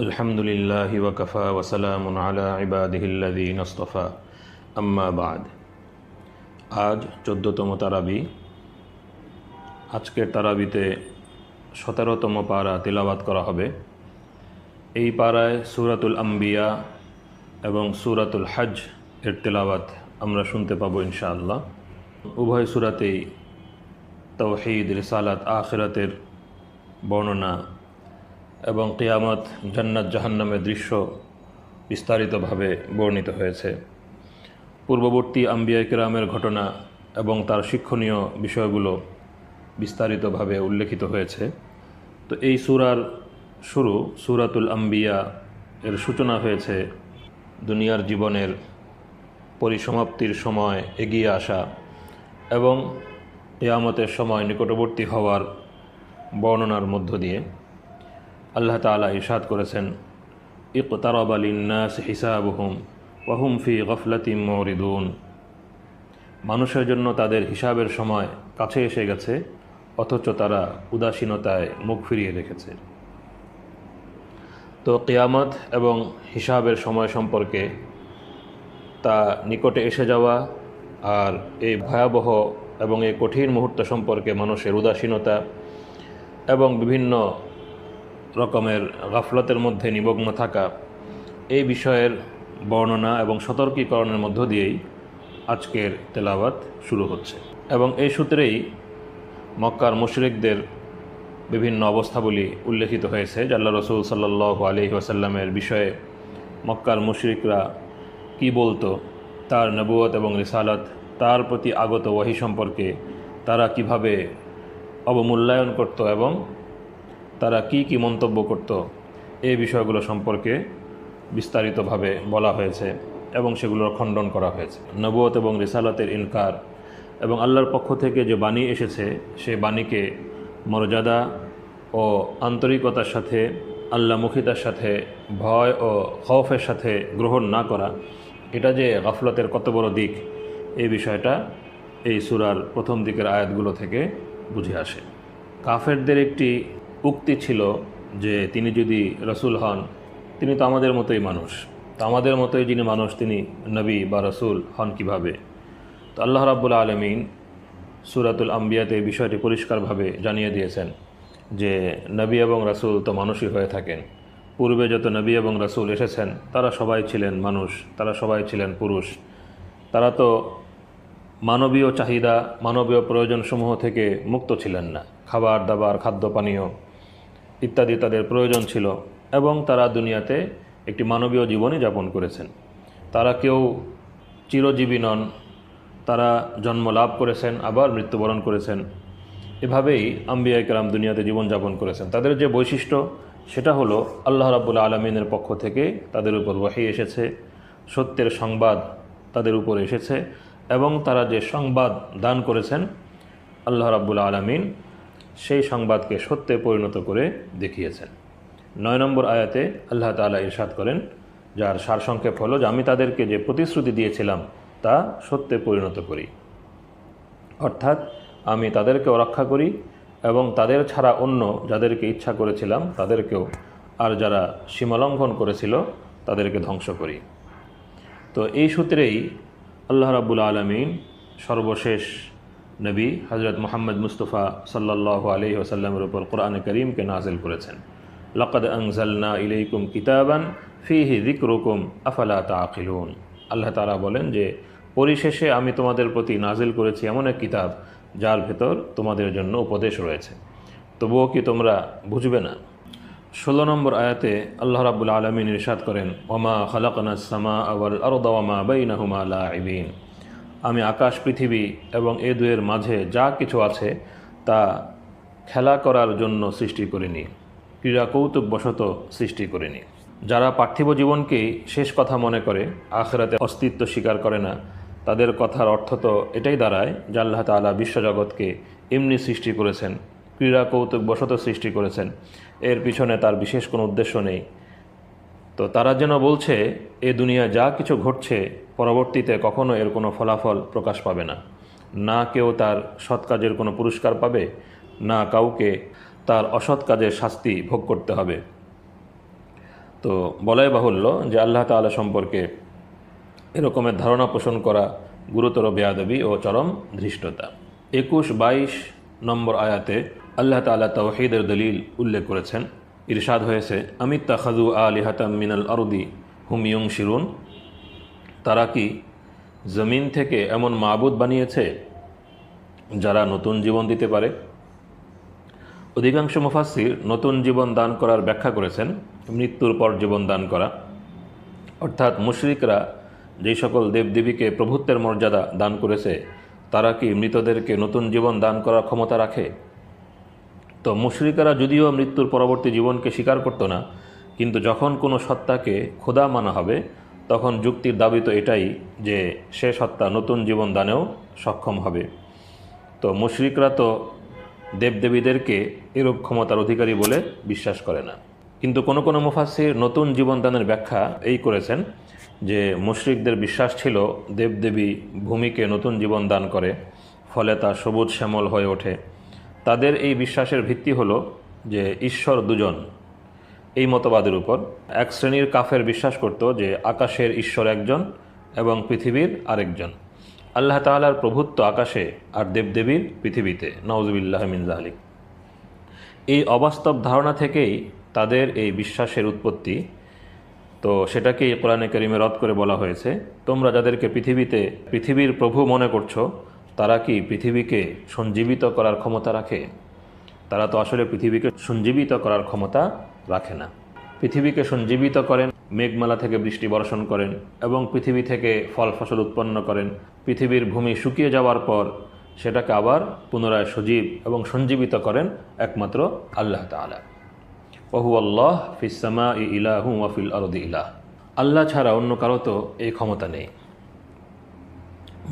আলহামদুলিল্লাহি ওয়া কাফা ওয়া সালামুন আলা ইবাদিহিল্লাযীনা ইসতাফা আম্মা বা'দ। আজ 14তম তারাবি। আজকের তারাবিতে 17তম পারা তিলাওয়াত করা হবে। এই পারায় সূরাতুল আম্বিয়া এবং সূরাতুল হজ এর তিলাওয়াত আমরা শুনতে পাবো ইনশাআল্লাহ। উভয় সূরাতেই তাওহীদ, রিসালাত, আখিরাতের বর্ণনা এবং কিয়ামত, জান্নাত জাহান্নামের দৃশ্য বিস্তারিতভাবে বর্ণিত হয়েছে। পূর্ববর্তী আম্বিয়া কিরামের ঘটনা এবং তার শিক্ষণীয় বিষয়গুলো বিস্তারিতভাবে উল্লেখিত হয়েছে। তো এই সূরার শুরু, সূরাতুল আম্বিয়া এর সূচনা হয়েছে দুনিয়ার জীবনের পরিসমাপ্তির সময় এগিয়ে আসা এবং কিয়ামতের সময় নিকটবর্তী হওয়ার বর্ণনার মধ্য দিয়ে। আল্লাহ তাআলা ইরশাদ করেছেন, ইকতারাবা লিন্নাসি হিসাবুহুম ওয়া হুম ফি গফলাতিম মুরিদুন। মানুষের জন্য তাদের হিসাবের সময় কাছে এসে গেছে, অথচ তারা উদাসীনতায় মুখ ফিরিয়ে রেখেছে। তো কিয়ামত এবং হিসাবের সময় সম্পর্কে, তা নিকটে এসে যাওয়া আর এই ভয়াবহ এবং এই কঠিন মুহূর্ত সম্পর্কে মানুষের উদাসীনতা এবং বিভিন্ন রকমের গাফলতের মধ্যে নিমগ্ন থাকা, এই বিষয়ের বর্ণনা এবং সতর্কীকরণের মধ্য দিয়েই আজকের তেলাওয়াত শুরু হচ্ছে। এবং এই সূত্রেই মক্কার মুশরিকদের বিভিন্ন অবস্থাবলী উল্লেখিত হয়েছে। আল্লাহ রাসূল সাল্লাল্লাহু আলাইহি ওয়াসাল্লামের বিষয়ে মক্কার মুশরিকরা কি বলতো, তার নবুয়ত এবং রিসালাত, তার প্রতি আগত ওয়াহী সম্পর্কে তারা কিভাবে অবমূল্যায়ন করত এবং তারা কি মন্তব্য করত, এই বিষয়গুলো সম্পর্কে বিস্তারিতভাবে বলা হয়েছে এবং সেগুলোর খণ্ডন করা হয়েছে। নবুয়ত এবং রিসালাতের ইনকার এবং আল্লাহর পক্ষ থেকে যে বাণী এসেছে সেই বাণীকে মর্যাদা ও আন্তরিকতার সাথে, আল্লাহমুখিতার সাথে, ভয় ও খৌফের সাথে গ্রহণ না করা, এটা যে গাফলতের কত বড় দিক, এই বিষয়টা এই সূরার প্রথম দিকের আয়াতগুলো থেকে বুঝে আসে। কাফেরদের একটি উক্তি ছিল যে তিনি যদি রসুল হন, তিনি তো আমাদের মতোই মানুষ, তো আমাদের মতোই যিনি মানুষ তিনি নবী বা রসুল হন কিভাবে? তো আল্লাহ রাব্বুল আলামিন সূরাতুল আম্বিয়াতে এই বিষয়টি পরিষ্কারভাবে জানিয়ে দিয়েছেন যে নবী এবং রাসূল তো মানুষই হয়ে থাকেন। পূর্বে যত নবী এবং রাসূল এসেছেন তারা সবাই ছিলেন মানুষ, তারা সবাই ছিলেন পুরুষ। তারা তো মানবীয় চাহিদা, মানবীয় প্রয়োজনসমূহ থেকে মুক্ত ছিলেন না। খাবার দাবার, খাদ্য পানীয় ইত্যাদি তাদের প্রয়োজন ছিল এবং তারা দুনিয়াতে একটি মানবীয় জীবনই যাপন করেছেন। তারা কেউ চিরজীবী নন, তারা জন্ম লাভ করেছেন আবার মৃত্যুবরণ করেছেন। এভাবেই আম্বিয়া কেরাম দুনিয়াতে জীবনযাপন করেছেন। তাদের যে বৈশিষ্ট্য, সেটা হলো আল্লাহ রাব্বুল আলামিনের পক্ষ থেকে তাদের উপর ওহী এসেছে, সত্যের সংবাদ তাদের উপর এসেছে এবং তারা যে সংবাদ দান করেছেন আল্লাহ রাব্বুল আলামিন সেই সংবাদকে সত্যে পরিণত করে দেখিয়েছেন। 9 নম্বর আয়াতে আল্লাহ তাআলা ইরশাদ করেন, যার সারসংক্ষেপ হলো যে আমি তাদেরকে যে প্রতিশ্রুতি দিয়েছিলাম তা সত্যে পরিণত করি। অর্থাৎ আমি তাদেরকেও রক্ষা করি এবং তাদের ছাড়া অন্য যাদেরকে ইচ্ছা করেছিলাম তাদেরকেও, আর যারা সীমালঙ্ঘন করেছিল তাদেরকে ধ্বংস করি। তো এই সূত্রেই আল্লাহ রাব্বুল আলামিন সর্বশেষ নবী হযরত মুহাম্মদ মুস্তাফা সাল্লাল্লাহু আলাইহি ওয়াসাল্লামের উপর কোরআনে কারীমকে নাযিল করেছেন। লাকাদ আনজালনা ইলাইকুম কিতাবান ফীহি যিকরুকুম আফালা তাআকিলুন। আল্লাহ তাআলা বলেন যে পরিশেষে আমি তোমাদের প্রতি নাযিল করেছি এমন এক কিতাব যার ভেতর তোমাদের জন্য উপদেশ রয়েছে, তবুও কি তোমরা বুঝবে না? 16 নম্বর আয়াতে আল্লাহ রাব্বুল আলামিন ইরশাদ করেন, ওয়ামা খালাকনাস সামাআ ওয়াল আরদা ওয়ামা বাইনাহুমা লাঈবিন। আমি আকাশ, পৃথিবী এবং এ দুয়ের মাঝে যা কিছু আছে তা খেলা করার জন্য সৃষ্টি করিনি, ক্রীড়া কৌতুক বশত সৃষ্টি করিনি। যারা পার্থিব জীবনকেই শেষ কথা মনে করে, আখিরাতে অস্তিত্ব স্বীকার করে না, তাদের কথার অর্থ তো এটাই দাঁড়ায় যে আল্লাহ তাআলা বিশ্বজগৎকে এমনি সৃষ্টি করেছেন, ক্রীড়া কৌতুক বশত সৃষ্টি করেছেন, এর পিছনে তার বিশেষ কোনো উদ্দেশ্য নেই। তো তারা যেন বলছে এ দুনিয়ায় যা কিছু ঘটছে পরবর্তীতে কখনো এর কোনো ফলাফল প্রকাশ পাবে না, না কেউ তার সৎ কাজের কোনো পুরস্কার পাবে, না কাউকে তার অসৎ কাজের শাস্তি ভোগ করতে হবে। তো বলাই বাহুল্য যে আল্লাহ তাআলা সম্পর্কে এরকমের ধারণা পোষণ করা গুরুতর বেয়াদবি ও চরম ধৃষ্টতা। 21-22 নম্বর আয়াতে আল্লাহ তাআলা তাওহীদের দলিল উল্লেখ করেছেন। ইরশাদ হয়েছে, আমিত্তাখাযু আলিহাতাম মিনাল আরদি হুম ইউনশিরুন, তারা কি জমিন থেকে এমন মাবুদ বানিয়েছে যারা নতুন জীবন দিতে পারে? অধিকাংশ মুফাসসির নতুন জীবন দান করার ব্যাখ্যা করেছেন মৃত্যুর পর জীবন দান করা, অর্থাৎ মুশরিকরা যেই সকল দেবদেবীকে প্রভুত্বের মর্যাদা দান করেছে তারা কি মৃতদেরকে নতুন জীবন দান করার ক্ষমতা রাখে? তো মুশরিকরা যদিও মৃত্যুর পরবর্তী জীবনকে স্বীকার করত না, কিন্তু যখন কোনো সত্তাকে খোদা মানা হবে তখন যুক্তির দাবি তো এটাই যে সে সত্তা নতুন জীবন দানেও সক্ষম হবে। তো মুশরিকরা তো দেবদেবীদেরকে এরূপ ক্ষমতার অধিকারী বলে বিশ্বাস করে না। কিন্তু কোনো কোনো মুফাসসির নতুন জীবনদানের ব্যাখ্যা এই করেছেন যে মুশরিকদের বিশ্বাস ছিল দেবদেবী ভূমিকে নতুন জীবন দান করে, ফলে তা সবুজ শ্যামল হয়ে ওঠে। তাদের এই বিশ্বাসের ভিত্তি হলো যে ঈশ্বর দুজন। এই মতবাদের উপর এক শ্রেণীর কাফের বিশ্বাস করত যে আকাশের ঈশ্বর একজন এবং পৃথিবীর আরেকজন। আল্লাহ তাআলার প্রভুত্ব আকাশে আর দেবদেবীর পৃথিবীতে, নাউযুবিল্লাহি মিন যালিক। এই অবাস্তব ধারণা থেকেই তাদের এই বিশ্বাসের উৎপত্তি। তো সেটাকেই কোরআনে কারিমে রদ করে বলা হয়েছে, তোমরা যাদেরকে পৃথিবীর প্রভু মনে করছো তারা কি পৃথিবীকে সঞ্জীবিত করার ক্ষমতা রাখে? তারা তো আসলে পৃথিবীকে সঞ্জীবিত করার ক্ষমতা রাখে না। পৃথিবীকে সঞ্জীবিত করেন, মেঘমালা থেকে বৃষ্টি বর্ষণ করেন এবং পৃথিবী থেকে ফল ফসল উৎপন্ন করেন। পৃথিবীর ভূমি শুকিয়ে যাওয়ার পর সেটাকে আবার পুনরায় সজীব এবং সঞ্জীবিত করেন একমাত্র আল্লাহ তাআলা। ওয়াহুয়াল্লাহ ফিস সামাই ইলাহু ওয়া ফিল আরদি ইলাহ। আল্লাহ ছাড়া অন্য কারো তো এই ক্ষমতা নেই।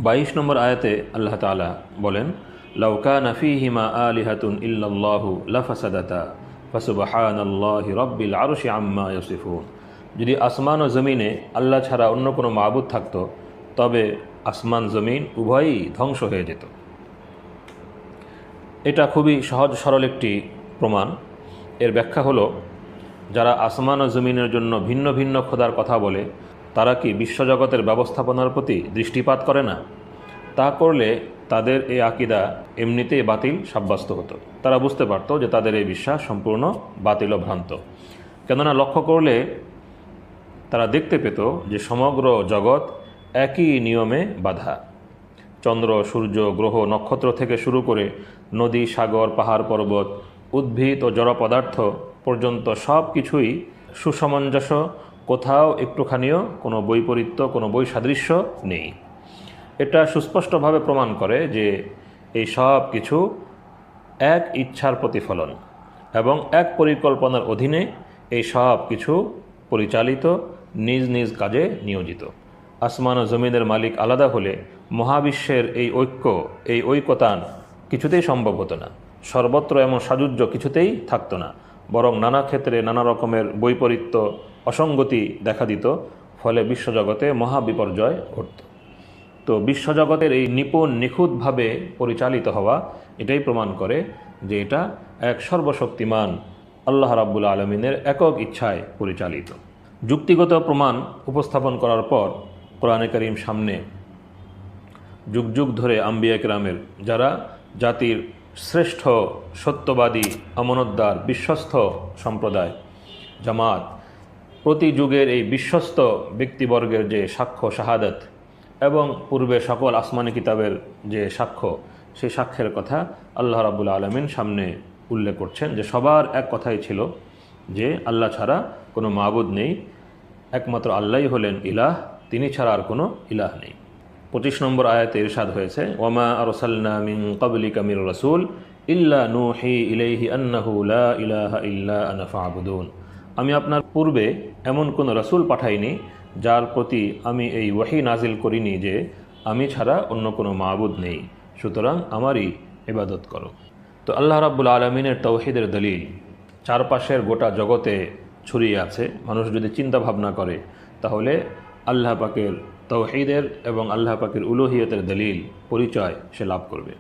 22 নম্বর আয়াতে আল্লাহ তাআলা বলেন, লাউ কানা ফীহিমা আলিহাতুন ইল্লাল্লাহু লাফাসাদাতা ফাসুবহানাল্লাহি রাব্বিল আরশি আম্মা ইয়াসিফুন। যদি আসমান ও জমিনে আল্লাহ ছাড়া অন্য কোনো মাবুদ থাকতো তবে আসমান জমিন উভয়ই ধ্বংস হয়ে যেত। এটা খুবই সহজ সরল একটি প্রমাণ। এর ব্যাখ্যা হলো, যারা আসমান ও জমিনের জন্য ভিন্ন ভিন্ন খোদার কথা বলে তারা কি বিশ্বজগতের ব্যবস্থাপনার প্রতি দৃষ্টিপাত করে না? তা করলে তাদের এই আকিদা এমনিতেই বাতিল সাব্যস্ত হতো। তারা বুঝতে পারত যে তাদের এই বিশ্বাস সম্পূর্ণ বাতিল ও ভ্রান্ত। কেননা লক্ষ্য করলে তারা দেখতে পেত যে সমগ্র জগৎ একই নিয়মে বাঁধা। চন্দ্র, সূর্য, গ্রহ, নক্ষত্র থেকে শুরু করে নদী, সাগর, পাহাড়, পর্বত, উদ্ভিদ ও জড় পদার্থ পর্যন্ত সব কিছুই সুসামঞ্জস্য, কোথাও একটুখানিও কোনো বৈপরীত্য, কোনো বৈসাদৃশ্য নেই। এটা সুস্পষ্টভাবে প্রমাণ করে যে এই সব কিছু এক ইচ্ছার প্রতিফলন এবং এক পরিকল্পনার অধীনে এই সব কিছু পরিচালিত, নিজ নিজ কাজে নিয়োজিত। আসমান ও জমিনের মালিক আলাদা হলে মহাবিশ্বের এই ঐক্য, এই ঐকতান কিছুতেই সম্ভব হতো না। সর্বত্র এমন সাযুজ্য কিছুতেই থাকতো না, বরং নানা ক্ষেত্রে নানা রকমের বৈপরীত্য, অসঙ্গতি দেখা দিত। ফলে বিশ্বজগতে মহাবিপর্যয় ঘটত। তো বিশ্বজগতের এই নিখুঁতভাবে পরিচালিত হওয়া এটাই প্রমাণ করে যে এটা এক সর্বশক্তিমান আল্লাহ রাব্বুল আলামিনের একক ইচ্ছায় পরিচালিত। যুক্তিগত প্রমাণ উপস্থাপন করার পর কোরআনে কারীম সামনে যুগ যুগ ধরে আম্বিয়া কেরামের, যারা জাতির শ্রেষ্ঠ সত্যবাদী, আমানতদার, বিশ্বস্ত সম্প্রদায়, জামাত, প্রতি যুগের এই বিশ্বস্ত ব্যক্তিবর্গের যে সাক্ষ্য শাহাদাত এবং পূর্বে সকল আসমানি কিতাবের যে সাক্ষ্য, সেই সাক্ষ্যের কথা আল্লাহ রাব্বুল আলামিন সামনে উল্লেখ করছেন যে সবার এক কথাই ছিল যে আল্লাহ ছাড়া কোনো মাবুদ নেই, একমাত্র আল্লাহই হলেন ইলাহ, তিনি ছাড়া আর কোনো ইলাহ নেই। 25 নম্বর আয়াতে ইরশাদ হয়েছে, ওয়ামা আরসালনা মিন ক্বাবলিকা মির রাসূল ইল্লা নূহি ইলাইহি আন্নাহু লা ইলাহা ইল্লা আনা ফা'বুদুন। আমি আপনার পূর্বে এমন কোনো রাসূল পাঠাইনি যার প্রতি আমি এই ওয়াহি নাজিল করিনি যে আমি ছাড়া অন্য কোনো মাবুদ নেই, সুতরাং আমারই ইবাদত করো। তো আল্লাহ রাব্বুল আলামিনের তাওহীদের দলিল চারপাশের গোটা জগতে ছড়িয়ে আছে। মানুষ যদি চিন্তা ভাবনা করে তাহলে আল্লাহ পাকের তাওহীদের এবং আল্লাহ পাকের উলুহিয়তের দলিল পরিচয় সে লাভ করবে।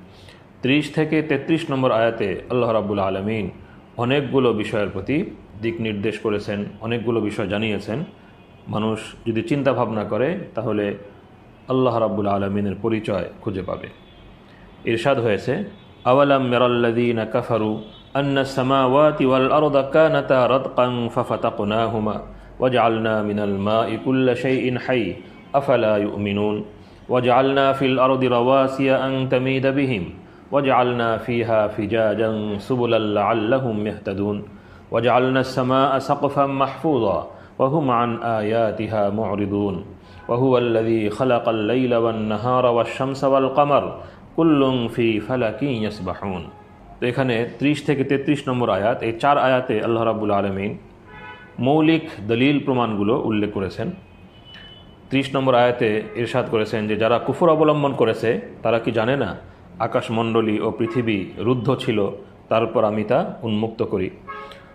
30 থেকে 33 নম্বর আয়াতে আল্লাহ রাব্বুল আলামিন অনেকগুলো বিষয়ের প্রতি দিক নির্দেশ করেছেন, অনেকগুলো বিষয় জানিয়েছেন। মানুষ যদি চিন্তা ভাবনা করে তাহলে আল্লাহ রাব্বুল আলামিনের পরিচয় খুঁজে পাবে। ইরশাদ হয়েছে, আওয়ালাম ইয়ারাল্লাযীনা কাফারু আন্নাস সামাওয়াতি ওয়াল আরদা কানাতা রাতকান ফাফাতাকনাহুমা ওয়াজআলনা মিনাল মাই কুল্লা শাইইন হাই আফালা ইউমিনুন ওয়াজআলনা ফিল আরদি রাওয়াসিয়া আন তামিদা বিহিম ওয়াজআলনা ফিহা ফিজাজান সুবুলাল লাআল্লাহুম ইয়াহতাদুন ওয়াজআলনাস সামাআ সাকফান মাহফুযা ওয়া হুম আন আয়াতিহা মু'রিদুন ওয়া হুয়াল্লাযী খালাকাল লাইলা ওয়ান নাহারা ওয়াশ শামসা ওয়াল কমার কুল্লুম ফি ফালাকিন ইয়াসবাহুন। তো এখানে 30 থেকে 33 নম্বর আয়াত, এই 4 আয়াতে আল্লাহ রাব্বুল আলামিন মৌলিক দলিল প্রমাণগুলো উল্লেখ করেছেন। 30 নম্বর আয়াতে ইরশাদ করেছেন যে যারা কুফর অবলম্বন করেছে তারা কি জানে না আকাশমণ্ডলী ও পৃথিবী রুদ্ধ ছিল, তারপর আমি তা উন্মুক্ত করি।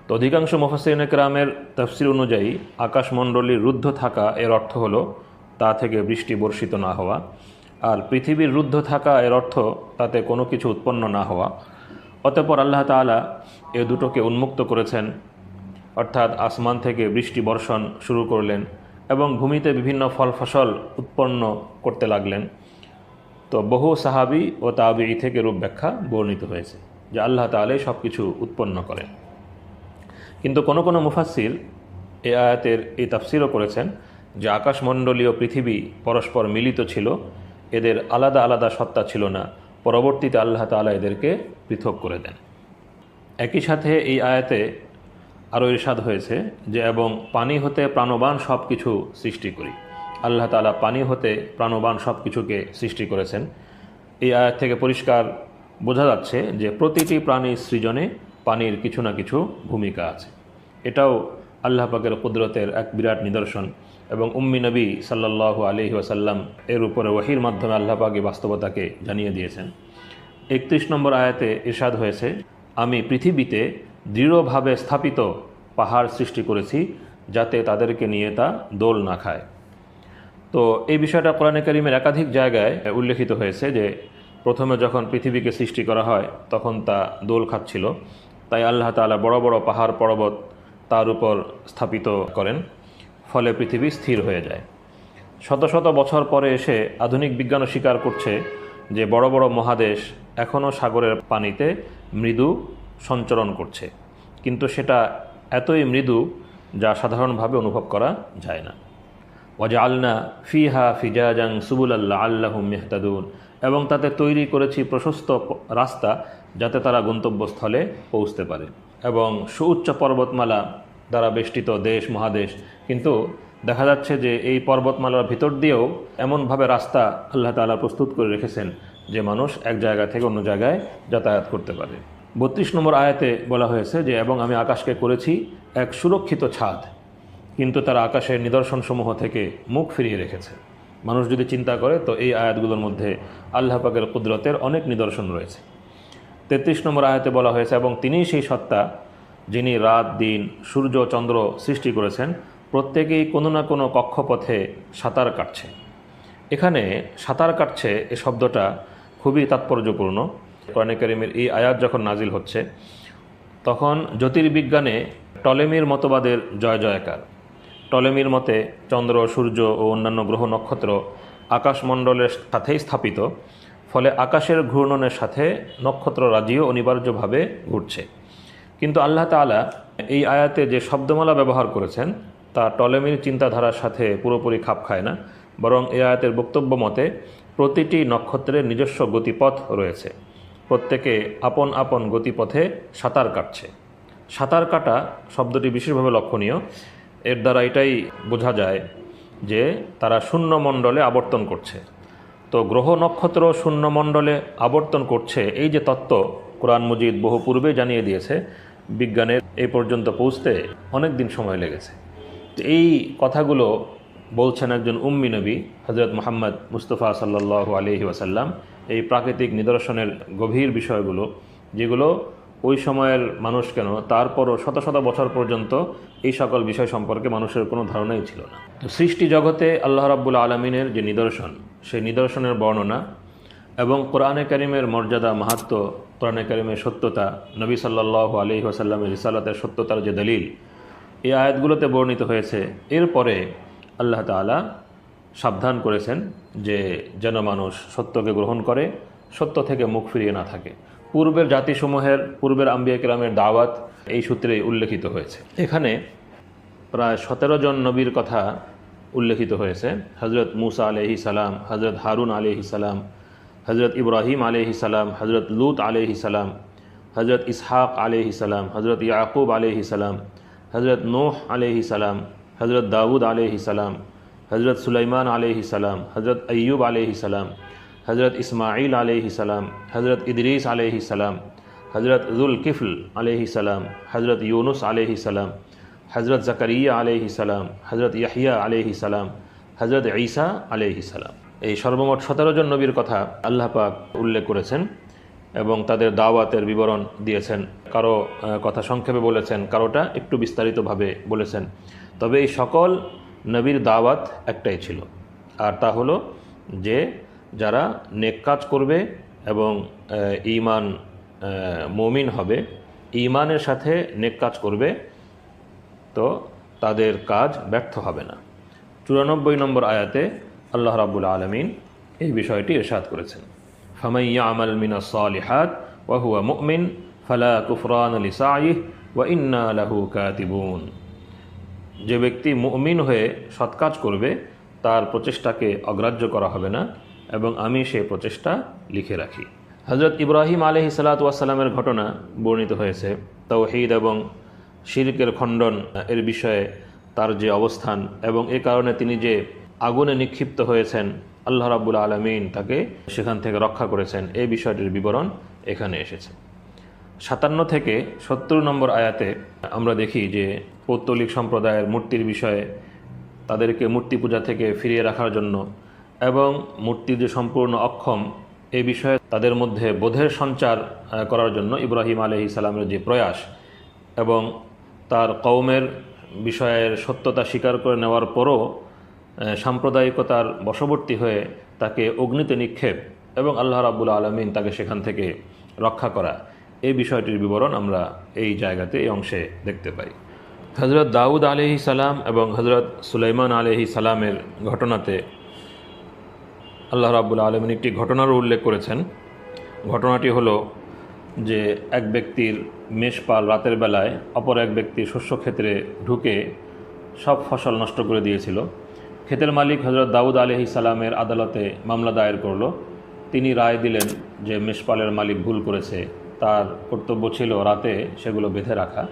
তো অধিকাংশ মুফাসসিরিনে কেরামের তাফসীর অনুযায়ী আকাশমণ্ডলীর রুদ্ধ থাকা এর অর্থ হলো তা থেকে বৃষ্টি বর্ষিত না হওয়া, আর পৃথিবীর রুদ্ধ থাকা এর অর্থ তাতে কোনো কিছু উৎপন্ন না হওয়া। অতঃপর আল্লাহ তাআলা এ দুটোকে উন্মুক্ত করেছেন, অর্থাৎ আসমান থেকে বৃষ্টি বর্ষণ শুরু করলেন এবং ভূমিতে বিভিন্ন ফল ফসল উৎপন্ন করতে লাগলেন। তো বহু সাহাবী ও তাবিঈ থেকে রূপ ব্যাখ্যা বর্ণিত হয়েছে যে আল্লাহ তাআলাই সব কিছু উৎপন্ন করেন। কিন্তু কোনো কোনো মুফাসসির এই আয়াতের এই তাফসীরও করেছেন যে আকাশমণ্ডলী ও পৃথিবী পরস্পর মিলিত ছিল, এদের আলাদা আলাদা সত্তা ছিল না, পরবর্তীতে আল্লাহ তাআলা এদেরকে পৃথক করে দেন। একই সাথে এই আয়াতে আরও ইরশাদ হয়েছে যে এবং পানি হতে প্রাণবান সব কিছু সৃষ্টি করি। আল্লাহ তাআলা পানি হতে প্রাণবান সব কিছুকে সৃষ্টি করেছেন। এই আয়াত থেকে পরিষ্কার বোঝা যাচ্ছে যে প্রতিটি প্রাণীর সৃজনে পানির কিছু না কিছু ভূমিকা আছে। এটাও আল্লাহ পাকের কুদরতের এক বিরাট নিদর্শন এবং উম্মি নবী সাল্লাল্লাহু আলাইহি ওয়াসাল্লাম এর উপরে ওহীর মাধ্যমে আল্লাহ পাক এই বাস্তবতাকে জানিয়ে দিয়েছেন। 31 নম্বর আয়াতে ইরশাদ হয়েছে, আমি পৃথিবীতে দৃঢ়ভাবে স্থাপিত পাহাড় সৃষ্টি করেছি যাতে তাদেরকে নিয়ে তা দোল না খায়। তো এই বিষয়টা কোরআনে কারীমের একাধিক জায়গায় উল্লেখিত হয়েছে যে প্রথমে যখন পৃথিবীকে সৃষ্টি করা হয় তখন তা দোল খাচ্ছিল, তাই আল্লাহ তাআলা বড় বড় পাহাড় পর্বত তার উপর স্থাপিত করেন, ফলে পৃথিবী স্থির হয়ে যায়। শত শত বছর পরে এসে আধুনিক বিজ্ঞানও স্বীকার করছে যে বড় বড় মহাদেশ এখনও সাগরের পানিতে মৃদু সঞ্চরণ করছে, কিন্তু সেটা এতই মৃদু যা সাধারণভাবে অনুভব করা যায় না। ওয়াজআলনা ফিহা ফিজাজান সুবুলাল লাআল্লাহুম ইয়াহতাদুন, এবং তাতে তৈরি করেছি প্রশস্ত রাস্তা যাতে তারা গন্তব্যস্থলে পৌঁছতে পারে, এবং সুউচ্চ পর্বতমালা দ্বারা বেষ্টিত দেশ মহাদেশ, কিন্তু দেখা যাচ্ছে যে এই পর্বতমালার ভিতর দিয়েও এমনভাবে রাস্তা আল্লাহ তাআলা প্রস্তুত করে রেখেছেন যে মানুষ এক জায়গা থেকে অন্য জায়গায় যাতায়াত করতে পারে। 32 নম্বর আয়াতে বলা হয়েছে যে এবং আমি আকাশকে করেছি এক সুরক্ষিত ছাদ, কিন্তু তারা আকাশের নিদর্শনসমূহ থেকে মুখ ফিরিয়ে রেখেছে। মানুষ যদি চিন্তা করে তো এই আয়াতগুলোর মধ্যে আল্লাহ পাকের কুদরতের অনেক নিদর্শন রয়েছে। 33 নম্বর আয়াতে বলা হয়েছে এবং তিনিই সেই সত্তা যিনি রাত দিন সূর্য চন্দ্র সৃষ্টি করেছেন, প্রত্যেকেই কোনো না কোনো কক্ষপথে সাঁতার কাটছে। এখানে সাঁতার কাটছে এ শব্দটা খুবই তাৎপর্যপূর্ণ। কোরআনে কারীমের এই আয়াত যখন নাজিল হচ্ছে তখন জ্যোতির্বিজ্ঞানে টলেমির মতবাদের জয় জয়কার। টলেমির মতে চন্দ্র সূর্য ও অন্যান্য গ্রহ নক্ষত্র আকাশমণ্ডলের সাথেই স্থাপিত, ফলে আকাশের ঘূর্ণনের সাথে নক্ষত্র রাজিও অনিবার্যভাবে ঘুরছে। কিন্তু আল্লাহ তাআলা এই আয়াতে যে শব্দমালা ব্যবহার করেছেন তা টলেমির চিন্তাধারার সাথে পুরোপুরি খাপ খায় না, বরং এই আয়াতের বক্তব্য মতে প্রতিটি নক্ষত্রের নিজস্ব গতিপথ রয়েছে, প্রত্যেকে আপন আপন গতিপথে সাঁতার কাটছে। সাঁতার কাটা শব্দটি বিশেষভাবে লক্ষণীয়। এর দ্বারা এটাই বোঝা যায় যে তারা শূন্যমণ্ডলে আবর্তন করছে। তো গ্রহ নক্ষত্র শূন্যমণ্ডলে আবর্তন করছে, এই যে তত্ত্ব কোরআন মজিদ বহু পূর্বে জানিয়ে দিয়েছে, বিজ্ঞানের এই পর্যন্ত পৌঁছতে অনেক দিন সময় লেগেছে। এই কথাগুলো বলছেন একজন উম্মি নবী হযরত মুহাম্মদ মুস্তাফা সাল্লাল্লাহু আলাইহি ওয়াসাল্লাম। এই প্রাকৃতিক নিদর্শনের গভীর বিষয়গুলো, যেগুলো ওই সময়ের মানুষ কেন তারপরও শত শত বছর পর্যন্ত এই সকল বিষয় সম্পর্কে মানুষের কোনো ধারণাই ছিল না। তো সৃষ্টি জগতে আল্লাহ রাব্বুল আলামিনের যে নিদর্শন, সেই নিদর্শনের বর্ণনা এবং কোরআনে কারীমের মর্যাদা মাহাত্ম্য, কোরআনে কারীমের সত্যতা, নবী সাল্লাল্লাহু আলাইহি ওয়াসাল্লামের রিসালাতের সত্যতার যে দলিল, এই আয়াতগুলোতে বর্ণিত হয়েছে। এরপরে আল্লাহ তাআলা সাবধান করেছেন যে যেন মানুষ সত্যকে গ্রহণ করে, সত্য থেকে মুখ ফিরিয়ে না থাকে। পূর্বের জাতিসমূহের, পূর্বের আম্বিয়া কিরামের দাওয়াত এই সূত্রেই উল্লেখিত হয়েছে। এখানে প্রায় 17 জন নবীর কথা উল্লেখিত হয়েছে। হজরত মুসা আলাইহিস সালাম, হজরত হারুন আলাইহিস সালাম, হজরত ইব্রাহিম আলাইহিস সালাম, হজরত লূত আলাইহিস সালাম, হজরত ইসহাক আলাইহিস সালাম, হজরত ইয়াকুব আলাইহিস সালাম, হজরত নূহ আলাইহিস সালাম, হজরত দাউদ আলাইহিস সালাম, হজরত সুলাইমান আলাইহিস সালাম, হজরত আইয়ুব আলাইহিস সালাম, হজরত ইসমাঈল আলাইহিস সালাম, হজরত ইদরিস আলাইহিস সালাম, হজরত যুলকিফল আলাইহিস সালাম, হজরত ইউনুস আলাইহিস সালাম, হজরত জাকারিয়া আলাইহিস সালাম, হজরত ইয়াহিয়া আলাইহিস সালাম, হজরত ঈসা আলাইহিস সালাম। এই সর্বমোট 17 জন নবীর কথা আল্লাহ পাক উল্লেখ করেছেন এবং তাদের দাওয়াতের বিবরণ দিয়েছেন। কারো কথা সংক্ষেপে বলেছেন, কারোটা একটু বিস্তারিতভাবে বলেছেন। তবে এই সকল নবীর দাওয়াত একটাই ছিল, আর তা হলো যে যারা নেক কাজ করবে এবং ঈমান মুমিন হবে, ঈমানের সাথে নেক কাজ করবে, তো তাদের কাজ ব্যর্থ হবে না। 94 নম্বর আয়াতে আল্লাহ রাব্বুল আলামিন এই বিষয়টি ইরশাদ করেছেন, ফামান ইয়ামাল মিনাস সালিহাত ওয়া হুয়া মুমিন ফালা কুফরান লিসাইহি ওয়া ইন্না লাহু কাতিবুন। যে ব্যক্তি মুমিন হয়ে সৎ কাজ করবে তার প্রচেষ্টাকে অগ্রাহ্য করা হবে না এবং আমি সেই প্রচেষ্টা লিখে রাখি। হজরত ইব্রাহিম আলাইহিস সালাতু ওয়াস সালামের ঘটনা বর্ণিত হয়েছে। তাওহীদ এবং শিরকের খণ্ডন এর বিষয়ে তার যে অবস্থান এবং এ কারণে তিনি যে আগুনে নিক্ষিপ্ত হয়েছেন, আল্লাহ রাব্বুল আলামিন তাকে সেখান থেকে রক্ষা করেছেন, এই বিষয়টির বিবরণ এখানে এসেছে। 57 থেকে 70 নম্বর আয়াতে আমরা দেখি যে পৌত্তলিক সম্প্রদায়ের মূর্তির বিষয়ে, তাদেরকে মূর্তি পূজা থেকে ফিরিয়ে রাখার জন্য এবং মূর্তি যে সম্পূর্ণ অক্ষম এই বিষয়ে তাদের মধ্যে বোধের সঞ্চার করার জন্য ইব্রাহিম আলাইহিস সালামের যে প্রয়াস এবং তার কওমের বিষয়ের সত্যতা স্বীকার করে নেওয়ার পরও সাম্প্রদায়িকতার বশবর্তী হয়ে তাকে অগ্নিতে নিক্ষেপ এবং আল্লাহ রাব্বুল আলামিন তাকে সেখান থেকে রক্ষা করা, এই বিষয়টির বিবরণ আমরা এই জায়গাতে, এই অংশে দেখতে পাই। হজরত দাউদ আলাইহিস সালাম এবং হজরত সুলাইমান আলাইহিস সালামের ঘটনাতে আল্লাহ রাব্বুল আলামিন একটি ঘটনারও উল্লেখ করেছেন। ঘটনাটি হলো যে এক ব্যক্তির মেষপাল রাতের বেলায় অপর এক ব্যক্তির শস্যক্ষেত্রে ঢুকে সব ফসল নষ্ট করে দিয়েছিল। ক্ষেতের মালিক হজরত দাউদ আলাইহিস সালামের আদালতে মামলা দায়ের করল। তিনি রায় দিলেন যে মেষপালের মালিক ভুল করেছে, তার কর্তব্য ছিল রাতে সেগুলো বেঁধে রাখা,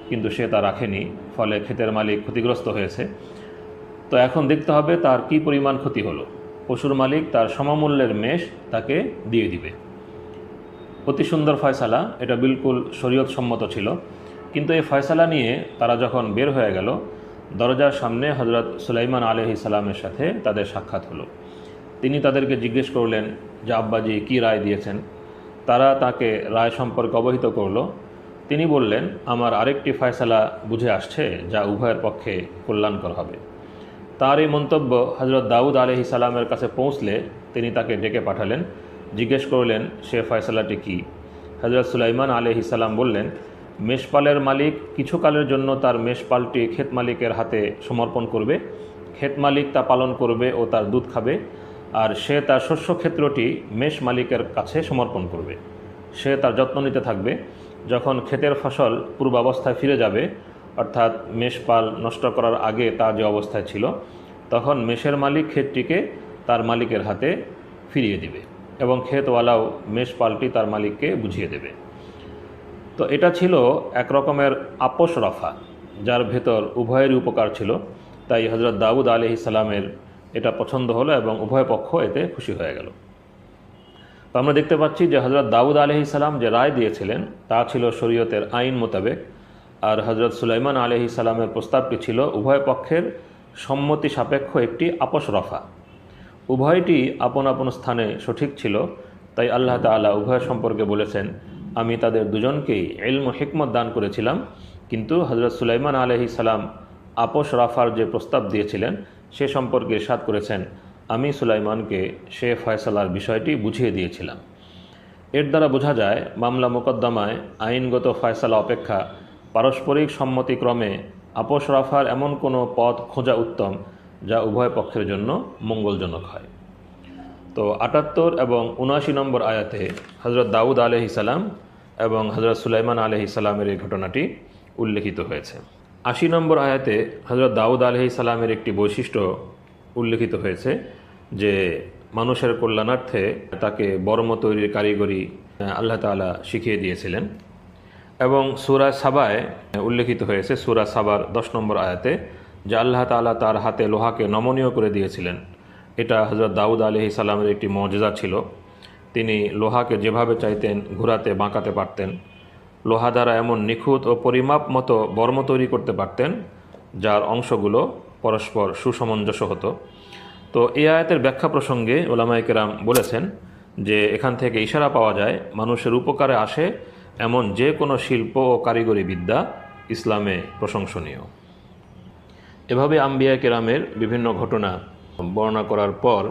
কিন্তু সে তা রাখেনি, ফলে ক্ষেতের মালিক ক্ষতিগ্রস্ত হয়েছে। তো এখন দেখতে হবে তার কি পরিমাণ ক্ষতি হলো। পশুর মালিক তার সমমূল্যের মেষ তাকে দিয়ে দিবে। অতি সুন্দর ফয়সালা, এটা বিলকুল শরীয়ত সম্মত ছিল। কিন্তু এই ফয়সালা নিয়ে তারা যখন বের হয়ে গেল, দরজার সামনে হজরত সুলাইমান আলাইহিস সালামের সাথে তাদের সাক্ষাৎ হলো। তিনি তাদেরকে জিজ্ঞেস করলেন যে আব্বাজি কী রায় দিয়েছেন। তারা তাকে রায় সম্পর্কে অবহিত করল। তিনি বললেন, আমার আরেকটি ফয়সালা বুঝে আসছে যা উভয়ের পক্ষে কল্যাণকর হবে। তার এই মন্তব্য হজরত দাউদ আলাইহিস সালামের কাছে পৌঁছলে তিনি তাকে ডেকে পাঠালেন, জিজ্ঞেস করলেন সে ফয়সালাটি কী। হজরত সুলাইমান আলাইহিস সালাম বললেন, মেষপালের মালিক কিছুকালের জন্য তার মেষপালটি ক্ষেত মালিকের হাতে সমর্পণ করবে, ক্ষেত মালিক তা পালন করবে ও তার দুধ খাবে, আর সে তার শস্যক্ষেত্রটি মেষ মালিকের কাছে সমর্পণ করবে। সে তার যত্ন নিতে থাকবে। যখন ক্ষেতের ফসল পূর্বাবস্থায় ফিরে যাবে, অর্থাৎ মেষপাল নষ্ট করার আগে তা যে অবস্থায় ছিল, তখন মেষের মালিক ক্ষেতটিকে তার মালিকের হাতে ফিরিয়ে দিবে এবং ক্ষেতওয়ালাও মেষপালটি তার মালিককে বুঝিয়ে দেবে। তো এটা ছিল এক রকমের আপোষ রফা, যার ভেতর উভয়েরই উপকার ছিল। তাই হজরত দাউদ আলাইহিস সালামের এটা পছন্দ হলো এবং উভয় পক্ষ এতে খুশি হয়ে গেল। তো আমরা দেখতে পাচ্ছি যে হজরত দাউদ আলাইহিস সালাম যে রায় দিয়েছিলেন তা ছিল শরীয়তের আইন মোতাবেক, আর হজরত সুলাইমান আলাইহিস সালামের প্রস্তাবটি ছিল উভয় পক্ষের সম্মতি সাপেক্ষ একটি আপোষ রফা। উভয়টি আপন আপন স্থানে সঠিক ছিল। তাই আল্লাহ তাআলা উভয় সম্পর্কে বলেছেন, আমি তাদের দুজনকেই ইলম ও হিকমত দান করেছিলাম। কিন্তু হজরত সুলাইমান আলাইহিস সালাম আপোষ রাফার যে প্রস্তাব দিয়েছিলেন সে সম্পর্কে ইরশাদ করেছেন, আমি সুলাইমানকে সে ফয়সালার বিষয়টি বুঝিয়ে দিয়েছিলাম। এর দ্বারা বোঝা যায় মামলা মোকদ্দমায় আইনগত ফয়সালা অপেক্ষা পারস্পরিক সম্মতিক্রমে আপোষ রফার এমন কোনো পথ খোঁজা উত্তম যা উভয় পক্ষের জন্য মঙ্গলজনক হয়। তো ৭৮ এবং ৭৯ নম্বর আয়াতে হজরত দাউদ আলাইহিসসালাম এবং হজরত সুলাইমান আলাইহিসসালামের এই ঘটনাটি উল্লেখিত হয়েছে। ৮০ নম্বর আয়াতে হজরত দাউদ আলাইহিসসালামের একটি বৈশিষ্ট্য উল্লেখিত হয়েছে যে মানুষের কল্যাণার্থে তাকে বর্ম তৈরির কারিগরি আল্লাহ তাআলা শিখিয়ে দিয়েছিলেন। এবং সূরা সাবায় উল্লেখিত হয়েছে, সূরা সাবার ১০ নম্বর আয়াতে, যে আল্লাহ তাআলা তার হাতে লোহাকে নমনীয় করে দিয়েছিলেন। এটা হজরত দাউদ আলাইহিসসালামের একটি মুজিজা ছিল। তিনি লোহাকে যেভাবে চাইতেন ঘোরাতে বাঁকাতে পারতেন। লোহা দ্বারা এমন নিখুঁত ও পরিমাপ মতো বর্ম তৈরি করতে পারতেন যার অংশগুলো পরস্পর সুসমঞ্জস্য হতো। তো এই আয়াতের ব্যাখ্যা প্রসঙ্গে উলামায়ে কেরাম বলেছেন যে এখান থেকে ইশারা পাওয়া যায় মানুষের উপকারে আসে এমন যে কোনো শিল্প ও কারিগরি বিদ্যা ইসলামে প্রশংসনীয়। এভাবে আম্বিয়া কেরামের বিভিন্ন ঘটনা বর্ণনা করার পর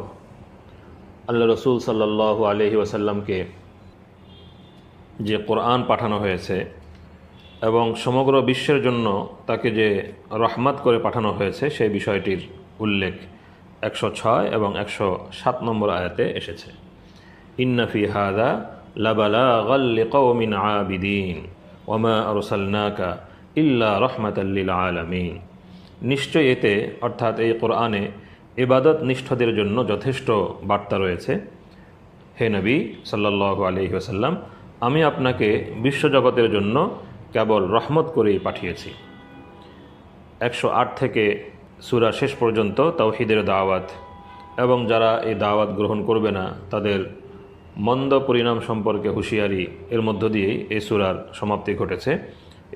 আল্লাহ রসুল সাল্লাল্লাহু আলাইহি ওয়াসাল্লামকে যে কোরআন পাঠানো হয়েছে এবং সমগ্র বিশ্বের জন্য তাকে যে রহমত করে পাঠানো হয়েছে সেই বিষয়টির উল্লেখ ১০৬ এবং ১০৭ নম্বর আয়াতে এসেছে। ইন্না ফি হাযা লাবালাগাল লিকাওমিন আবিদিন ওয়া মা আরসালনাকা ইল্লা রাহমাতাল লিল আলামিন। নিশ্চয় এতে, অর্থাৎ এই কোরআনে, ইবাদত নিষ্ঠদের জন্য যথেষ্ট বার্তা রয়েছে। হে নবী সাল্লাল্লাহু আলাইহি ওয়াসাল্লাম, আমি আপনাকে বিশ্বজগতের জন্য কেবল রহমত করেই পাঠিয়েছি। ১০৮ থেকে সূরা শেষ পর্যন্ত তাওহীদের দাওয়াত এবং যারা এই দাওয়াত গ্রহণ করবে না তাদের মন্দ পরিণাম সম্পর্কে হুঁশিয়ারি, এর মধ্য দিয়েই এই সূরার সমাপ্তি ঘটেছে।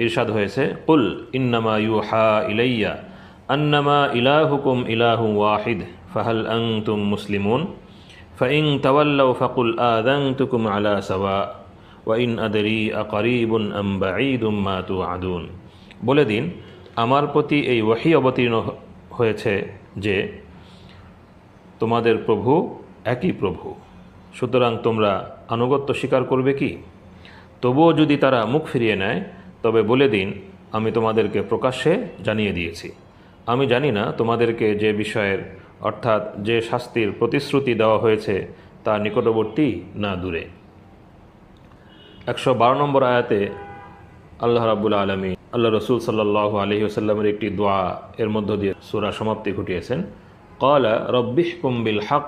ইরশাদ হয়েছে, কুল ইন্নামা ইউহা ইলাইয়া আন্নামা ইলাহুকুম ইলাহুন ওয়াহিদ ফাহাল আনতুম মুসলিমুন ফাইন তাওয়াল্লাউ ফাকুল আযানতুকুম আলা সাওয়া ওয়া ইন আদরি আকারিবুন আম বাঈদুম মা তুআদুন। বলে দিন, আমার প্রতি এই ওহী অবতীর্ণ হয়েছে যে তোমাদের প্রভু একই প্রভু, সুতরাং তোমরা আনুগত্য স্বীকার করবে কি? তবুও যদি তারা মুখ ফিরিয়ে নেয় তবে বলে দিন, আমি তোমাদেরকে প্রকাশ্যে জানিয়ে দিয়েছি। আমি জানি না তোমাদেরকে যে বিষয়ের, অর্থাৎ যে শাস্তির প্রতিশ্রুতি দেওয়া হয়েছে তা নিকটবর্তী না দূরে। ১১২ নম্বর আয়াতে আল্লাহ রাব্বুল আলামিন আল্লাহ রসুল সাল্লাল্লাহু আলাইহি ওয়াসাল্লামের একটি দোয়া এর মধ্য দিয়ে সূরা সমাপ্তি ঘটিয়েছেন। ক্বালা রাব্বিহকুম বিল হক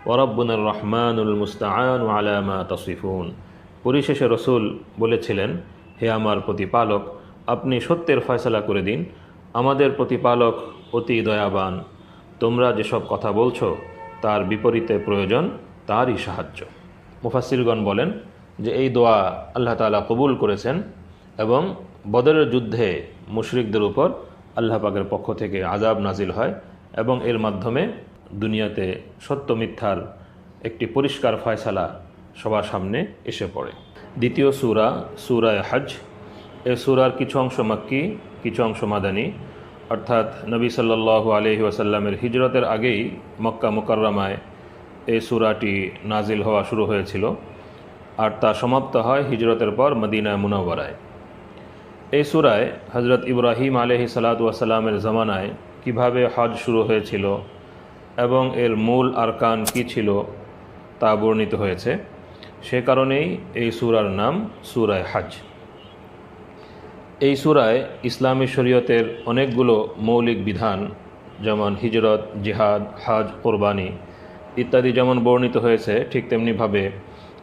ওয়া রাব্বুনার রহমানুল মুস্তাআনু আলা মা তাসিফুন। পরিশেষে রসুল বলেছিলেন, হে আমার প্রতিপালক, আপনি সত্যের ফয়সালা করে দিন। আমাদের প্রতিপালক অতি দয়াবান। তোমরা যেসব কথা বলছো তার বিপরীতে প্রয়োজন তারই সাহায্য। মুফাসসিরগণ বলেন যে এই দোয়া আল্লাহ তাআলা কবুল করেছেন এবং বদরের যুদ্ধে মুশরিকদের উপর আল্লাহ পাকের পক্ষ থেকে আযাব নাজিল হয় এবং এর মাধ্যমে দুনিয়াতে সত্য মিথ্যার একটি পরিষ্কার ফয়সালা সবার সামনে এসে পড়ে। দ্বিতীয় সূরা, সূরা হজ। এই সূরার কিছু অংশ মাক্কি, কিছু অংশ মাদানী, অর্থাৎ নবী সাল্লাল্লাহু আলাইহি ওয়াসাল্লামের হিজরতের আগেই মক্কা মুকাররমায় এই সূরাটি নাজিল হওয়া শুরু হয়েছিল আর তা সমাপ্ত হয় হিজরতের পর মদিনা মুনাওয়ারায়। এই সূরায় হজরত ইব্রাহিম আলাইহিস সালাতু ওয়াস সালামের জামানায় কিভাবে হজ শুরু হয়েছিল এবং এর মূল আরকান কি ছিল তা বর্ণিত হয়েছে। সে কারণেই এই সূরার নাম সূরা হজ। এই সূরায় ইসলামী শরীয়তের অনেকগুলো মৌলিক বিধান, যেমন হিজরত, জিহাদ, হজ, কোরবানি ইত্যাদি যেমন বর্ণিত হয়েছে, ঠিক তেমনিভাবে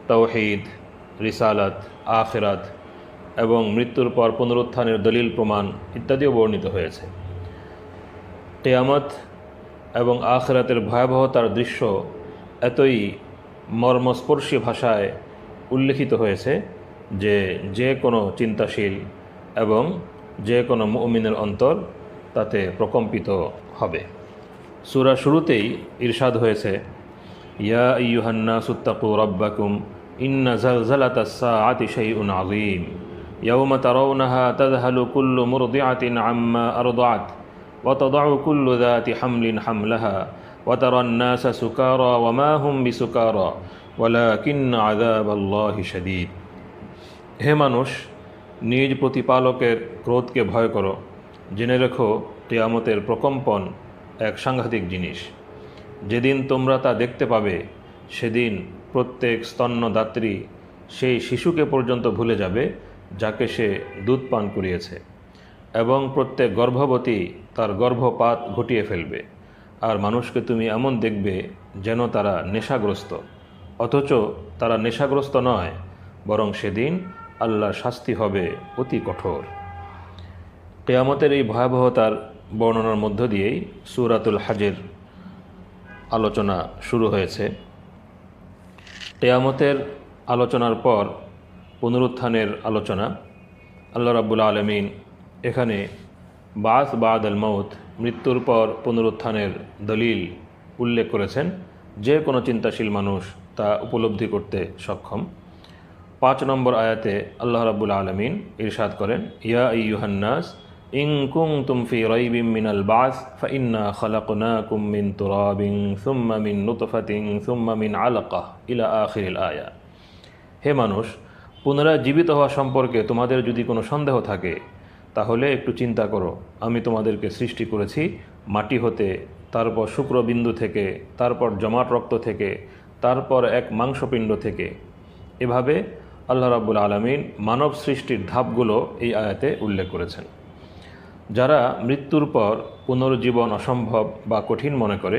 তাওহীদ, রিসালাত, আখিরাত এবং মৃত্যুর পর পুনরুত্থানের দলিল প্রমাণ ইত্যাদিও বর্ণিত হয়েছে। কিয়ামত এবং আখিরাতের ভয়াবহতার দৃশ্য এতই মর্মস্পর্শী ভাষায় উল্লেখিত হয়েছে যে যে কোনো চিন্তাশীল এবং যে কোনো মুমিনের অন্তর তাতে প্রকম্পিত হবে। সূরা শুরুতেই ইরশাদ হয়েছে, ইয়া আইয়ুহান নাসু তাকু রাব্বাকুম ইন্না জালজালাতাস সাআতি শাইউন আযীম ইয়াওমা তারাউনাহা তাযহালু কুল্লু মুরদিআতিন আম্মা আরদাআত ওয়া তাদাউ কুল্লু যাতি হামলিন হামলাহা ওয়া তারান নাসা সুকারা ওয়া মা হুম বিসুকারা ওয়ালাকিন্না আযাবাল্লাহি শাদীদ। হে মানুষ, নিজ প্রতিপালকের ক্রোধকে ভয় করো জেনে রেখো কিয়ামতের প্রকম্পন এক সাংঘাতিক জিনিস। যেদিন তোমরা তা দেখতে পাবে সেদিন প্রত্যেক স্তন্যদাত্রী সেই শিশুকে পর্যন্ত ভুলে যাবে যাকে সে দুধ পান করিয়েছে, এবং প্রত্যেক গর্ভবতী তার গর্ভপাত ঘটিয়ে ফেলবে। আর মানুষকে তুমি এমন দেখবে যেন তারা নেশাগ্রস্ত, অথচ তারা নেশাগ্রস্ত নয়, বরং সেদিন আল্লাহর শাস্তি হবে অতি কঠোর। কিয়ামতের এই ভয়াবহতার বর্ণনার মধ্য দিয়েই সূরাতুল হজের আলোচনা শুরু হয়েছে। কিয়ামতের আলোচনার পর পুনরুত্থানের আলোচনা। আল্লাহ রাব্বুল আলামিন এখানে বাস বাদ আল মৌত, মৃত্যুর পর পুনরুত্থানের দলিল উল্লেখ করেছেন, যে কোনো চিন্তাশীল মানুষ তা উপলব্ধি করতে সক্ষম। 5 নম্বর আয়াতে আল্লাহ রাব্বুল আলামিন ইরশাদ করেন, ইয়া আইয়ুহান নাস ইন কুনতুম ফি রাইবিন মিনাল বাস ফাইন্না খালাকনাকুম মিন তুরাবিন সুম্মা মিন নুতফাতিন সুম্মা মিন আলাকাহ ইলা আখিরিল আয়া। হে মানুষ, পুনরায় জীবিত হওয়া সম্পর্কে তোমাদের যদি কোনো সন্দেহ থাকে তাহলে একটু চিন্তা করো। আমি তোমাদেরকে সৃষ্টি করেছি মাটি হতে, তারপর শুক্রবিন্দু থেকে, তারপর জমাট রক্ত থেকে, তারপর এক মাংসপিণ্ড থেকে। এভাবে আল্লাহ রাব্বুল আলামিন মানব সৃষ্টির ধাপগুলো এই আয়াতে উল্লেখ করেছেন। যারা মৃত্যুর পর পুনর্জীবন অসম্ভব বা কঠিন মনে করে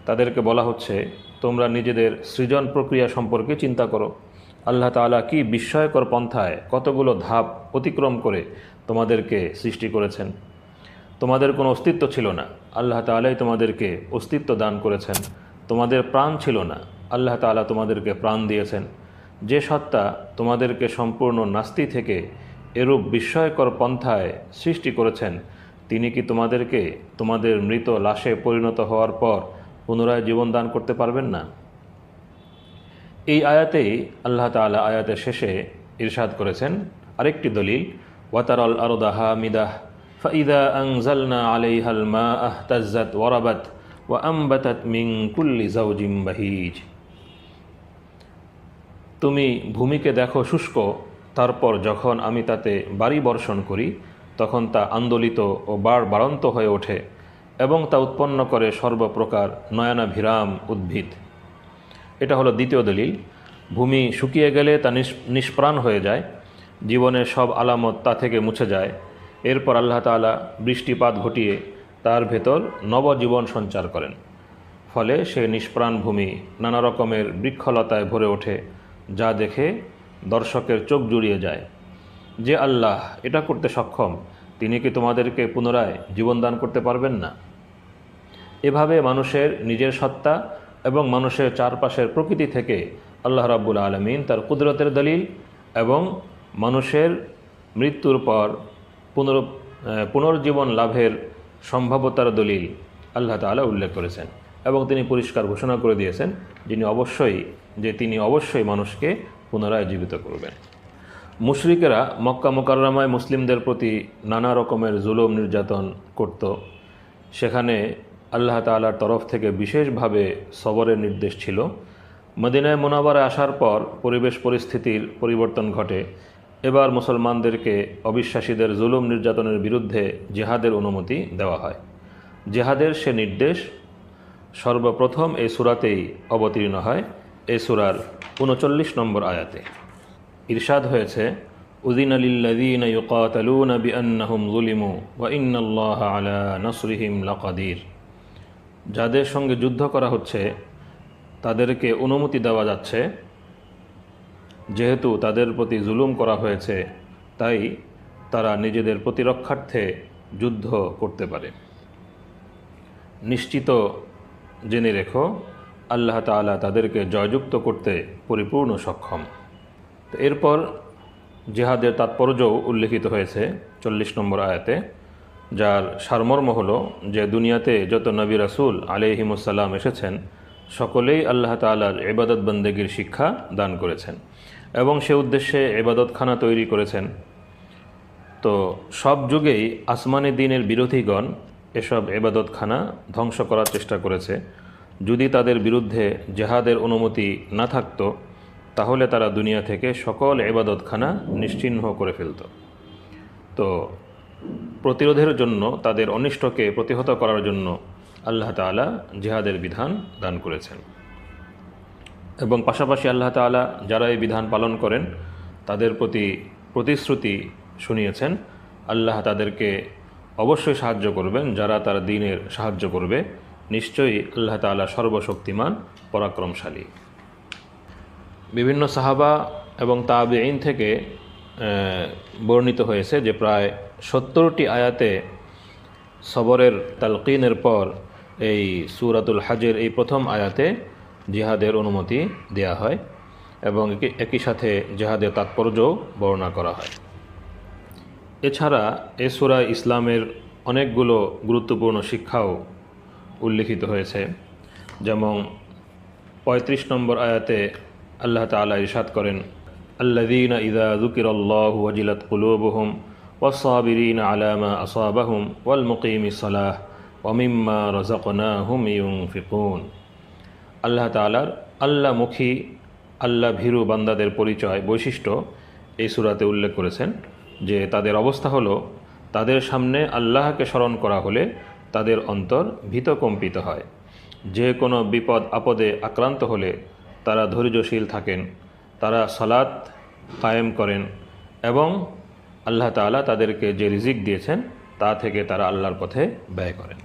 তাদেরকে বলা হচ্ছে, তোমরা নিজেদের সৃজন প্রক্রিয়া সম্পর্কে চিন্তা করো। আল্লাহ তাআলা কি বিস্ময়কর পন্থায় কতগুলো ধাপ অতিক্রম করে তোমাদেরকে সৃষ্টি করেছেন। তোমাদের কোনো অস্তিত্ব ছিল না, আল্লাহ তাআলাই তোমাদেরকে অস্তিত্ব দান করেছেন। তোমাদের প্রাণ ছিল না, আল্লাহ তাআলা তোমাদেরকে প্রাণ দিয়েছেন। যে সত্তা তোমাদেরকে সম্পূর্ণ নাস্তি থেকে এরূপ বিস্ময়কর পন্থায় সৃষ্টি করেছেন, তিনি কি তোমাদেরকে তোমাদের মৃত লাশে পরিণত হওয়ার পর পুনরায় জীবন দান করতে পারবেন না? এই আয়াতেই আল্লাহ তাআলা আয়াতের শেষে ইরশাদ করেছেন আরেকটি দলিল, ওয়াতারাল আরদা হামিদাহ ফাইদা আনজালনা আলাইহাল মাআ ইহতাজ্জাত ওয়ারাবাত ওয়া আমবাতাত মিন কুল্লি যাওজিন বাহিজ। তুমি ভূমিকে দেখো শুষ্ক, তারপর যখন আমি তাতে বাড়ি বর্ষণ করি তখন তা আন্দোলিত ও বাড়ন্ত হয়ে ওঠে এবং তা উৎপন্ন করে সর্বপ্রকার নয়নাভিরাম উদ্ভিদ। এটা হলো দ্বিতীয় দলিল। ভূমি শুকিয়ে গেলে তা নিষ্প্রাণ হয়ে যায়, জীবনের সব আলামত তা থেকে মুছে যায়। এরপর আল্লাহ তাআলা বৃষ্টিপাত ঘটিয়ে তার ভেতর নবজীবন সঞ্চার করেন, ফলে সে নিষ্প্রাণ ভূমি নানা রকমের বৃক্ষলতায় ভরে ওঠে, যা দেখে দর্শকের চোখ জুড়িয়ে যায়। যে আল্লাহ এটা করতে সক্ষম, তিনি কি তোমাদেরকে পুনরায় জীবন দান করতে পারবেন না? এভাবে মানুষের নিজের সত্তা এবং মানুষের চারপাশের প্রকৃতি থেকে আল্লাহ রাব্বুল আলামিন তার কুদরতের দলিল এবং মানুষের মৃত্যুর পর পুনর্জীবন লাভের সম্ভাব্যতার দলিল আল্লাহ তাআলা উল্লেখ করেছেন, এবং তিনি পরিষ্কার ঘোষণা করে দিয়েছেন তিনি অবশ্যই মানুষকে পুনরায় জীবিত করবেন। মুশরিকেরা মক্কা মুকাররমায় মুসলিমদের প্রতি নানা রকমের জুলুম নির্যাতন করত। সেখানে আল্লাহ তাআলার তরফ থেকে বিশেষভাবে সবরের নির্দেশ ছিল। মদিনায় মুনাওয়ারায় আসার পর পরিবেশ পরিস্থিতির পরিবর্তন ঘটে। এবার মুসলমানদেরকে অবিশ্বাসীদের জুলুম নির্যাতনের বিরুদ্ধে জিহাদের অনুমতি দেওয়া হয়। জিহাদের সে নির্দেশ সর্বপ্রথম এই সূরাতেই অবতীর্ণ হয়। এই সূরার 39 নম্বর আয়াতে ইরশাদ হয়েছে, উযিনা লিল্লাযীনা ইউকাতালুনা বিআন্নাহুম যুলিমু ওয়া ইন্নাল্লাহা আলা নাসরিহিম লাকাদির। যাদের সঙ্গে যুদ্ধ করা হচ্ছে তাদেরকে অনুমতি দেওয়া যাচ্ছে, যেহেতু তাদের প্রতি জুলুম করা হয়েছে তাই তারা নিজেদের প্রতিরক্ষার্থে যুদ্ধ করতে পারে। নিশ্চিত জেনে রেখো, আল্লাহ তাআলা তাদেরকে জয়যুক্ত করতে পরিপূর্ণ সক্ষম। এরপর জিহাদের তাৎপর্যও উল্লেখিত হয়েছে 40 নম্বর আয়াতে, যার সারমর্ম হলো যে দুনিয়াতে যত নবী রাসূল আলাইহিমুসসালাম এসেছেন সকলেই আল্লাহ তাআলার ইবাদত বন্দেগীর শিক্ষা দান করেছেন এবং সে উদ্দেশ্যে ইবাদতখানা তৈরি করেছেন। তো সব যুগেই আসমানি দ্বীনের বিরোধীগণ এসব ইবাদতখানা ধ্বংস করার চেষ্টা করেছে। যদি তাদের বিরুদ্ধে জিহাদের অনুমতি না থাকত তাহলে তারা দুনিয়া থেকে সকল ইবাদতখানা নিশ্চিহ্ন করে ফেলত। তো প্রতিরোধের জন্য, তাদের অনিষ্টকে প্রতিহত করার জন্য আল্লাহ তাআলা জিহাদের বিধান দান করেছেন। এবং পাশাপাশি আল্লাহ তাআলা যারা এই বিধান পালন করেন তাদের প্রতি প্রতিশ্রুতি শুনিয়েছেন, আল্লাহ তাদেরকে অবশ্যই সাহায্য করবেন যারা তার দ্বীনের সাহায্য করবে। নিশ্চয়ই আল্লাহ তাআলা সর্বশক্তিমান, পরাক্রমশালী। বিভিন্ন সাহাবা এবং তাবেঈন থেকে বর্ণিত হয়েছে যে প্রায় 70টি আয়াতে সবরের তালকিনের পর এই সূরাতুল হজের এই প্রথম আয়াতে জিহাদের অনুমতি দেয়া হয় এবং একই সাথে জিহাদের তাৎপর্যও বর্ণনা করা হয়। এছাড়া এ সূরা ইসলামের অনেকগুলো গুরুত্বপূর্ণ শিক্ষাও উল্লিখিত হয়েছে। যেমন 35 নম্বর আয়াতে আল্লাহ তাআলা ইরশাদ করেন, আল্লাযীনা ইযা যুকিরাল্লাহু ওয়াজিলাত কুলুবুহুম ওয়াস-সাবিরিনা আলা মা আসাবাহুম ওয়াল মুকিমিস-সালাহ ওয়া মিম্মা রাযাকনাহুম ইউনফিকুন। আল্লাহ তাআলার আল্লাহমুখী, আল্লাহ ভীরু বান্দাদের পরিচয়, বৈশিষ্ট্য এই সূরাতে উল্লেখ করেছেন যে তাদের অবস্থা হলো, তাদের সামনে আল্লাহকে স্মরণ করা হলে তাদের অন্তর ভীতকম্পিত হয়। যে কোনো বিপদ আপদে আক্রান্ত হলে তারা ধৈর্যশীল থাকেন, তারা সালাত কায়েম করেন এবং আল্লাহ তাআলা তাদেরকে যে রিজিক দিয়েছেন তা থেকে তারা আল্লাহর পথে ব্যয় করেন।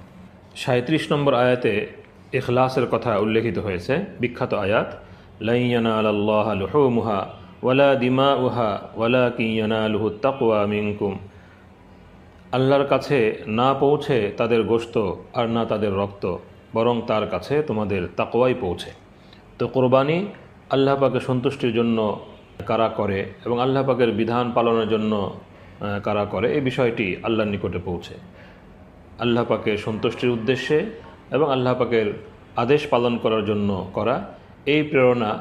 37 নম্বর আয়াতে ইখলাসের কথা উল্লেখিত হয়েছে, বিখ্যাত আয়াত, লান ইয়ানালাল্লাহা লুহুমুহা ওয়ালা দিমাউহা ওয়ালাকিন ইয়ানালুহুত তাকওয়া মিনকুম। আল্লাহর কাছে না পৌঁছে তাদের গোশত আর না তাদের রক্ত, বরং তার কাছে তোমাদের তাকওয়াই পৌঁছে। তো কোরবানি আল্লাহ পাকের সন্তুষ্টির জন্য কারা করে এবং আল্লাহ পাকের বিধান পালনের জন্য কারা করে, এই বিষয়টি আল্লাহর নিকটে পৌঁছে। আল্লাহ পাকের সন্তুষ্টির উদ্দেশ্যে এবং আল্লাহ পাকের আদেশ পালন করার জন্য করা, এই প্রেরণা,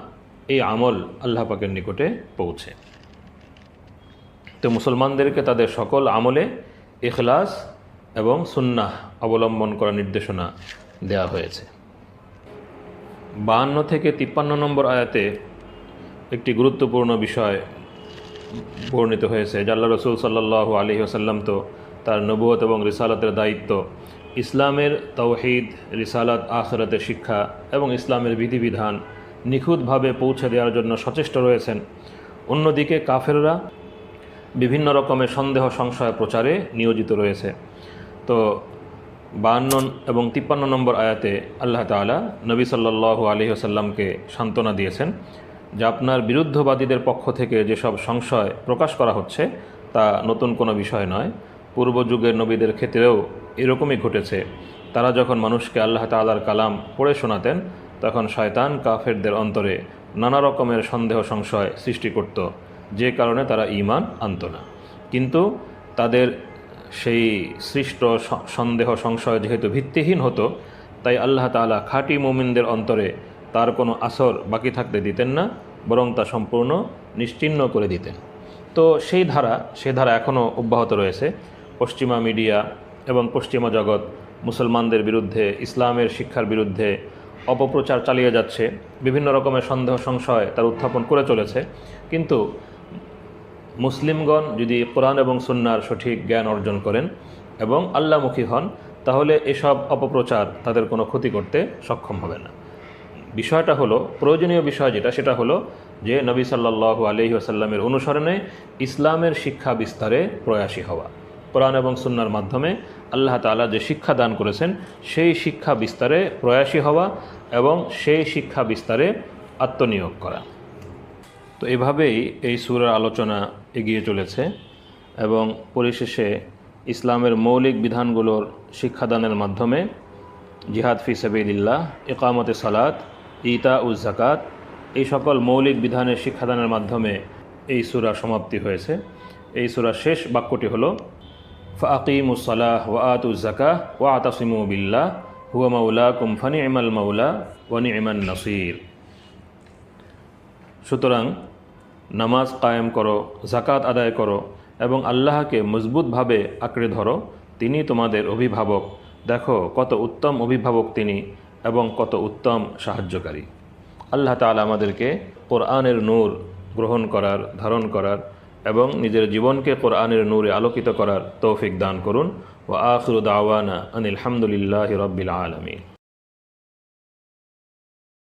এই আমল আল্লাহ পাকের নিকটে পৌঁছে। তো মুসলমানদেরকে তাদের সকল আমলে ইখলাস এবং সুন্নাহ অবলম্বন করার নির্দেশনা দেওয়া হয়েছে। 52 থেকে 53 নম্বর আয়াতে একটি গুরুত্বপূর্ণ বিষয় বর্ণিত হয়েছে যে আল্লাহ রসুল সাল্লাল্লাহু আলাইহি ওয়াসাল্লাম তো তার নবুয়ত এবং রিসালাতের দায়িত্ব, ইসলামের তাওহীদ, রিসালাত, আখিরাতের শিক্ষা এবং ইসলামের বিধিবিধান নিখুঁতভাবে পৌঁছে দেওয়ার জন্য সচেষ্ট রয়েছেন। অন্যদিকে কাফেররা বিভিন্ন রকমের সন্দেহ সংশয় প্রচারে নিয়োজিত রয়েছে। তো 52 এবং 53 নম্বর আয়াতে আল্লাহ তাআলা নবী সাল্লাল্লাহু আলাইহি ওয়াসাল্লামকে সান্ত্বনা দিয়েছেন যে আপনার বিরুদ্ধবাদীদের পক্ষ থেকে যেসব সংশয় প্রকাশ করা হচ্ছে তা নতুন কোনো বিষয় নয়। পূর্ব যুগের নবীদের ক্ষেত্রেও এরকমই ঘটেছে। তারা যখন মানুষকে আল্লাহ তাআলার কালাম পড়ে শোনাতেন তখন শয়তান কাফেরদের অন্তরে নানা রকমের সন্দেহ সংশয় সৃষ্টি করত, যে কারণে তারা ঈমান আনত না। কিন্তু তাদের সেই সৃষ্ট সন্দেহ সংশয় যেহেতু ভিত্তিহীন হতো, তাই আল্লাহ তাআলা খাঁটি মুমিনদের অন্তরে তার কোনো আসর বাকি থাকতে দিতেন না, বরং তা সম্পূর্ণ নিশ্চিহ্ন করে দিতেন। তো সেই ধারা এখনও অব্যাহত রয়েছে। পশ্চিমা মিডিয়া এবং পশ্চিমা জগৎ মুসলমানদের বিরুদ্ধে, ইসলামের শিক্ষার বিরুদ্ধে অপপ্রচার চালিয়ে যাচ্ছে, বিভিন্ন রকমের সন্দেহ সংশয় তার উত্থাপন করে চলেছে। কিন্তু মুসলিমগণ যদি কোরআন এবং সুন্নাহর সঠিক জ্ঞান অর্জন করেন এবং আল্লাহমুখী হন, তাহলে এসব অপপ্রচার তাদের কোনো ক্ষতি করতে সক্ষম হবে না। বিষয়টা হলো, প্রয়োজনীয় বিষয় যেটা, সেটা হলো যে নবী সাল্লাল্লাহু আলাইহি ওয়াসাল্লামের অনুসরণে ইসলামের শিক্ষা বিস্তারে প্রয়াসী হওয়া, কোরআন এবং সুন্নাহর মাধ্যমে আল্লাহ তাআলা যে শিক্ষা দান করেছেন সেই শিক্ষা বিস্তারে প্রয়াসী হওয়া এবং সেই শিক্ষা বিস্তারে আত্মনিয়োগ করা। তো এভাবেই এই সূরার আলোচনা এগিয়ে চলেছে এবং পরিশেষে ইসলামের মৌলিক বিধানগুলোর শিক্ষাদানের মাধ্যমে জিহাদ ফি সাবিলিল্লাহ, ইকামতে সালাত, ইতা উজ যাকাত, এই সকল মৌলিক বিধানের শিক্ষাদানের মাধ্যমে এই সূরার সমাপ্তি হয়েছে। এই সূরার শেষ বাক্যটি হলো ফাআকিমুস সালাহ ওয়া আতুজ যাকাহ ওয়া আতাসিমু বিল্লাহ হুয়া মাওলাকুম ফানি'মাল মাওলা ওয়া নি'মান নাসির। সুতরাং নামাজ কায়েম করো, যাকাত আদায় করো এবং আল্লাহকে মজবুতভাবে আঁকড়ে ধরো, তিনি তোমাদের অভিভাবক। দেখো কত উত্তম অভিভাবক তিনি এবং কত উত্তম সাহায্যকারী। আল্লাহ তাআলা আমাদেরকে কোরআনের নূর গ্রহণ করার, ধারণ করার এবং নিজের জীবনকে কোরআনের নূরে আলোকিত করার তৌফিক দান করুন। ওয়া আখিরু দাওয়ানা আনিল হামদুলিল্লাহি রাব্বিল আলামিন।